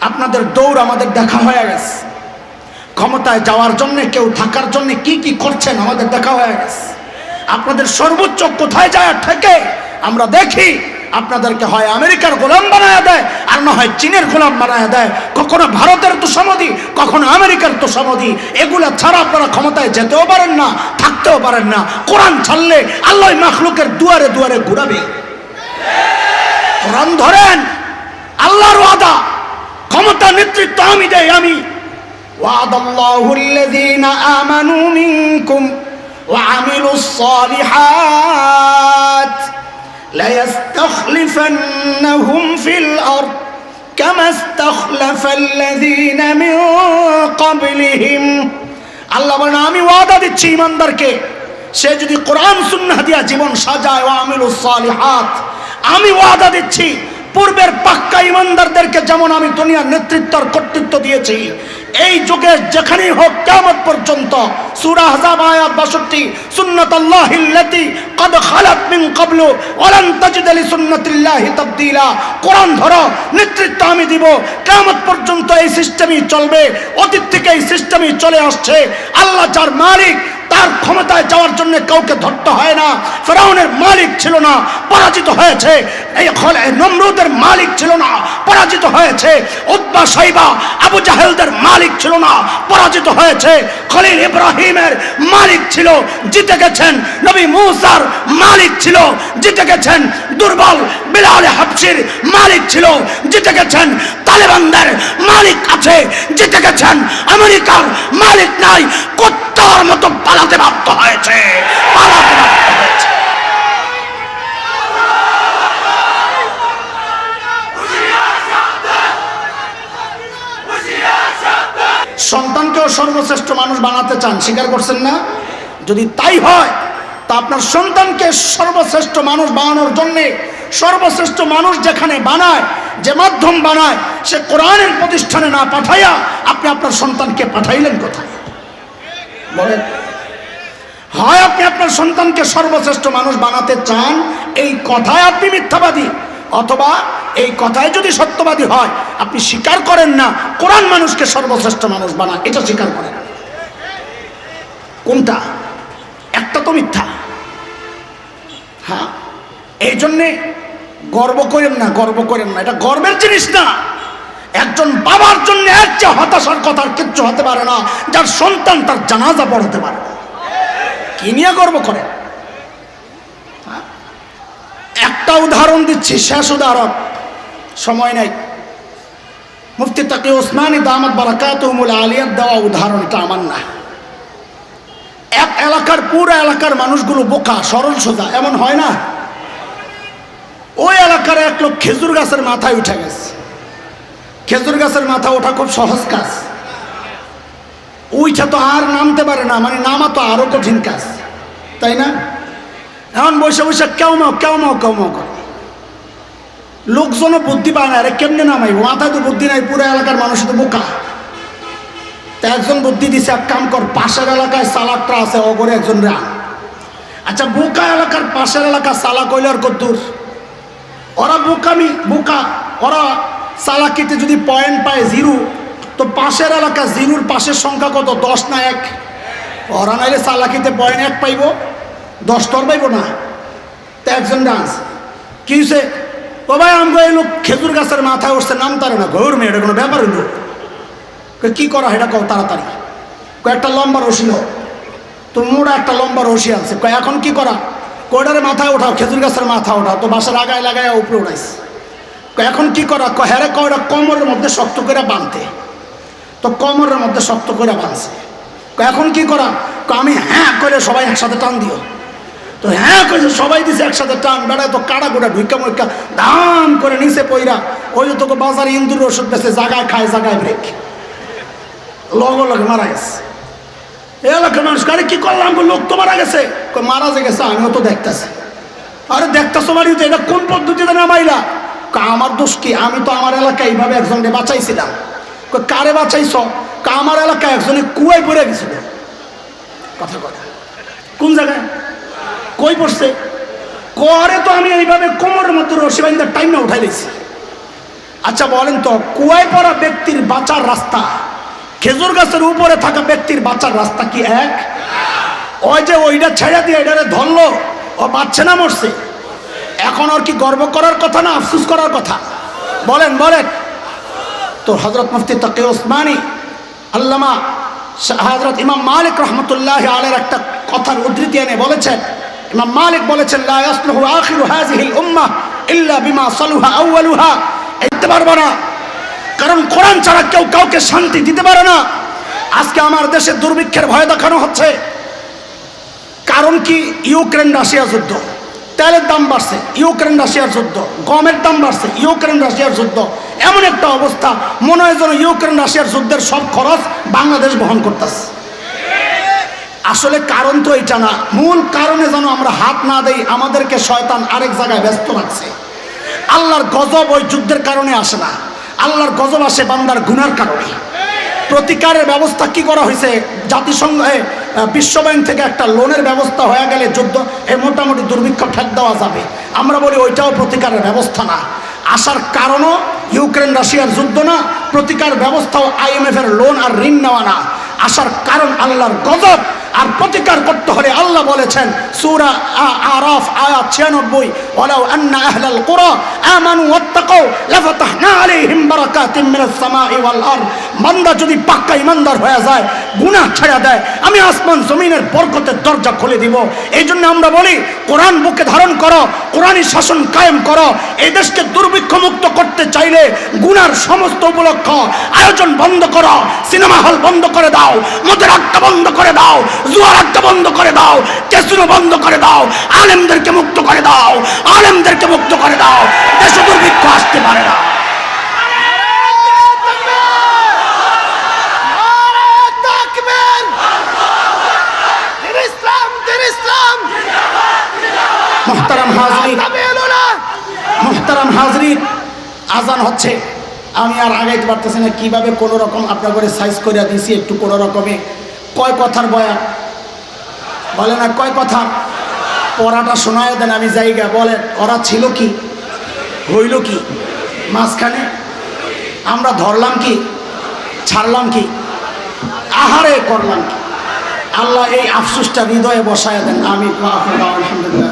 আপনাদের দৌড় আমাদের দেখা হয়ে গেছে। ক্ষমতায় যাওয়ার জন্য, কেউ থাকার জন্য কি কি করছেন আমাদের দেখা হয়ে গেছে। আপনাদের সর্বোচ্চ কোথায় যায় থেকে আমরা দেখি, আপনাদেরকে হয় আমেরিকার গোলাম বানায় দেয়, আর না হয় চীনের গোলাম বানায় দেয়। কখনো ভারতের তোষামদি, কখনো আমেরিকার তোষামদি। এগুলা ছাড়া আপনারা ক্ষমতায় যেতেও পারেন না, থাকতেও পারেন না। কোরআন ছাড়লে আল্লাহ মাখলুকের দুয়ারে দুয়ারে ঘুরাবে। কোরআন ধরেন, আল্লাহর ওয়াদা, ক্ষমতা নেতৃত্ব আমি দেই আমি। ওয়াদাল্লাহু আল্লাযীনা আমানু মিনকুম ওয়া আমিলুস সালিহাত লায়াস্তাখলিফান্নাহুম ফিল আরদ কামা ইস্তাখলাফাল্লাযীনা মিন ক্বাবলিহিম। আল্লাহ বলেন, আমি ওয়াদা দিচ্ছি ইমানদারকে, সে যদি কোরআন সুন্নাহ দিয়া জীবন সাজায়, ওয়া আমিলুস সালিহাত, আমি ওয়াদা দিচ্ছি পূর্বের পাক্কা ইমানদারদেরকে যেমন আমি দুনিয়ার নেতৃত্ব আর কর্তৃত্ব দিয়েছি, এই যুগে যেখানেই হোক কিয়ামত পর্যন্ত। সূরা আহজাব আয়াত 62, সুন্নাতুল্লাহিল্লাতী ক্বাদ খালাত মিন ক্বাবলু ওয়া লান তাজিদ লিসুন্নাতিল্লাহি তাবদীলা। কোরআন ধরো, নেতৃত্ব আমি দিব, কিয়ামত পর্যন্ত এই সিস্টেমই চলবে। অতীত থেকে এই সিস্টেমই চলে আসছে। আল্লাহ যার মালিক, তার ক্ষমতায় যাওয়ার জন্য কাউকে ধরতে হয় না। ফেরাউনের মালিক ছিল না, পরাজিত হয়েছে। এই নমরুদের মালিক ছিল না, পরাজিত হয়েছে। উতবা সাইবা আবু জাহেলদের মালিক ছিল না, পরাজিত হয়েছে। খলিল ইব্রাহিমের মালিক ছিল, জিতে গেছেন। নবী মূসার মালিক ছিল, জিতে গেছেন। দুর্বল বিলাল হাবশির মালিক ছিল, জিতে গেছেন। তালেবানদের মালিক আছে, জিতে গেছেন। আমেরিকার মালিক নাই, কুত্তার মতো পালাতে বাধ্য হয়েছে, পালাতে বাধ্য হয়েছে। সন্তানকেও সর্বশ্রেষ্ঠ মানুষ বানাতে চান, স্বীকার করছেন না? যদি তাই হয় তা আপনার সন্তানকে সর্বশ্রেষ্ঠ মানুষ বানানোর জন্যে, সর্বশ্রেষ্ঠ মানুষ যেখানে বানায়, যে মাধ্যম বানায়, সে কোরআনের প্রতিষ্ঠানে না পাঠাইয়া আপনি আপনার সন্তানকে পাঠাইলেন কোথায়? বলেন। হয় আপনি আপনার সন্তানকে সর্বশ্রেষ্ঠ মানুষ বানাতে চান, এই কথায় আপনি মিথ্যাবাদী, অথবা এই কথায় যদি সত্যবাদী হয়, আপনি স্বীকার করেন না কোরআন মানুষকে সর্বশ্রেষ্ঠ মানুষ বানায়, এটা স্বীকার করেন। কোনটা? একটা তো মিথ্যা। হ্যাঁ, এই জন্যে গর্ব করেন না, গর্ব করেন না, এটা গর্বের জিনিস না। একজন বাবার জন্য এর চেয়ে হতাশার কথা আর কিচ্ছু হতে পারে না, যার সন্তান তার জানাজা পড়াতে পারে। কি নিয়ে গর্ব করে? একটা উদাহরণ দিচ্ছি, শেষ উদাহরণ, সময় নাই। মুফতি তাকি ওসমানী দামাত বারাকাতুহুল আলিয়ার দেওয়া উদাহরণ, এটা আমার না। এক এলাকার পুরো এলাকার মানুষগুলো বোকা, সরল সোজা, এমন হয় না? ওই এলাকার এক লোক খেজুর গাছের মাথায় উঠে গেছে। খেজুর গাছের মাথা ওঠা খুব সহজ কাজ, উইটা তো আর নামতে পারে না, মানে নামা তো আরো কঠিন কাজ, তাই না? এখন বসে বসে কেউ মাও কেউ মাও কেউ মাও করে। লোকজনও বুদ্ধি পায় না, আরে কেমনে নামাই, মাথায় তো বুদ্ধি নাই, পুরো এলাকার মানুষ তো বোকা। তা একজন বুদ্ধি দিছে, এক কাম কর, পাশের এলাকায় সালাকটা আছে, অগরে একজন রা। আচ্ছা, বোকা এলাকার পাশের এলাকা সালাক হইলে আর কত দূর? ওরা বোকামি বোকা, ওরা চালাকিতে যদি পয়েন্ট পায় 0, তো পাশের এলাকা 0-র পাশের সংখ্যা কত? 10 না 1? ওরা নাইলে চালাকিতে পয়েন্ট 1 পাইব, 10 তোর পাইব না। তো একজন ডান্স কি হয়েছে, ও ভাই আমগো এই লোক খেজুর গাছের মাথায় উঠছে, নাম তারে না, ঘর মেয়ে, এটা কোনো ব্যাপার হইল? কি করা এটা কও তাড়াতাড়ি। কয়েকটা লম্বা রশি হোক, তো মোড়া একটা লম্বা রশি আছে, এখন কি করা? কয়টারে মাথায় ওঠাও, খেজুর গাছের মাথা ওঠাও, তো বাসা লাগায় লাগায় উপরে উঠাইছে। এখন কি করা? হ্যারে কয়টা কোমরের মধ্যে শক্ত করে বাঁধতে, তো কোমরের মধ্যে শক্ত করে বাঁধছে। এখন কি করা? আমি হ্যাঁ করে সবাই একসাথে টান দিও, তো হ্যাঁ কইছে সবাই দিছে একসাথে টান। বেড়ায় তো কাড়া গোড়া ঢুইকা মুইকা দাম করে নিচে পইরা, ওই যে তোকে বাজারে ইন্দুর ওষুধ বেছে, জায়গায় খায় জায়গায় ব্রেক, লগে লগে মারা গেছে। এলাকার মানুষ আরে কি করলাম, লোক তো মারা গেছে। মারা যে গেছে আমিও তো দেখতেছি। আরে দেখতেছো মারি, এটা কোন পদ্ধতিতে নামাইলা? আমার দোষ কি? আমি তো আমার এলাকায় এইভাবে একজনকে বাঁচাইছিলাম। কারে বাঁচাইছ? আমার এলাকায় একজনে কুয়ায় পড়ে গেছিল। কথা কথা কোন জায়গায় কই পড়ছে? করে তো আমি এইভাবে কোমরের মধ্যে রশি বাইন্দা টাইম না উঠাই দিয়েছি। আচ্ছা বলেন তো, কুয়ায় পড়া ব্যক্তির বাঁচার রাস্তা খেজুর গাছের উপরে থাকা ব্যক্তির বাঁচার রাস্তা কি এক? ওই যে ওইটা ছেড়ে দিয়ে এটারে ধরলো, ও বাঁচছে না মরছে? এখন ওর কি গর্ব করার কথা না আফসোস করার কথা? বলেন বলেন। তো হযরত মুফতি তাকি ওসমানী আল্লামা হযরত ইমাম মালিক রহমতুল্লাহ আলাইহির একটা কথার উদ্ধৃতি এনে বলেছেন, ইমাম মালিক বলেছেন, লা ইয়াসলুহু আখিরু হাযিহিল উম্মাহ ইল্লা বিমা সালুহা আউয়ালুহা। এতে পারবো না, কারণ কোরআন ছাড়া কেউ কাউকে শান্তি দিতে পারে না। আজকে আমার দেশে দুর্ভিক্ষের ভয় দেখানো হচ্ছে, কারণ কি? ইউক্রেন রাশিয়া যুদ্ধ, তেলের দাম বাড়ছে, ইউক্রেন রাশিয়ার যুদ্ধ, গমের দাম বাড়ছে, ইউক্রেন রাশিয়ার যুদ্ধ। এমন একটা অবস্থা মনে হয় যেন ইউক্রেন রাশিয়ার যুদ্ধের সব খরচ বাংলাদেশ বহন করতেছে। আসলে কারণ তো এটা না, মূল কারণে যেন আমরা হাত না দেই, আমাদেরকে শয়তান আরেক জায়গায় ব্যস্ত রাখছে। আল্লাহর গজব ওই যুদ্ধের কারণে আসে না, আল্লাহর গজব আসে বান্দার গুনার কারণে। প্রতিকারের ব্যবস্থা কি করা হয়েছে? জাতিসংঘ বিশ্বব্যাংক থেকে একটা লোনের ব্যবস্থা হয়ে গেলে যুদ্ধ মোটামুটি দুর্ভিক্ষ ঠেক দেওয়া যাবে। আমরা বলি ওইটাও প্রতিকারের ব্যবস্থা না। আসার কারণও ইউক্রেন রাশিয়ার যুদ্ধ না, প্রতিকার ব্যবস্থাও IMF এর লোন আর ঋণ নেওয়া না। আসার কারণ আল্লাহর গজব। আর প্রতিকার করতে হলে আল্লাহ বলেছেন সূরা আরাফ আয়াত 96, ওয়ালাউ আন্না আহলাল কুরা আমানু ওয়াত্তাকাউ লাফাতাহনা আলাইহিম বারাকাতিম মিনাস সামাই ওয়াল আরদ। বান্দা যদি পাক্কা ঈমানদার হয়ে যায়, গুনাহ ছেড়ে দেয়, আমি আসমান জমিনের বরকতের দরজা খুলে দিব। এই জন্য আমরা বলি কোরআন বুকে ধারণ করো, কোরআনী শাসন কায়েম করো। এই দেশকে দুর্ভিক্ষ মুক্ত করতে চাইলে গুনার সমস্ত উপলক্ষ আয়োজন বন্ধ করো, সিনেমা হল বন্ধ করে দাও, মদের আড্ডা বন্ধ করে দাও, জুয়ার আড্ডা বন্ধ করে দাও, ক্যাসিনো বন্ধ করে দাও, আলেমদেরকে মুক্ত করে দাও, আলেমদেরকে মুক্ত করে দাও। দেশে দুর্ভিক্ষ আসতে পারে না। মুহতারাম হাজরিন, আজান হচ্ছে, আমি আর আগাইতে পারতেছি না। কিভাবে কোনো রকম আপনার করে সাইজ করে দিয়েছি, একটু কোনো রকমে। কয় কথার বয়ান বলে না? কয় কথা? পড়াটা শোনায় দেন, আমি জায়গা বলেন। ওরা ছিল কি, হইল কি মাঝখানে? আমরা ধরলাম কি, ছাড়লাম কি, আহারে করলাম কি? আল্লাহ এই আফসোসটা হৃদয়ে বসায় দেন। আমি আলহামদুলিল্লাহ।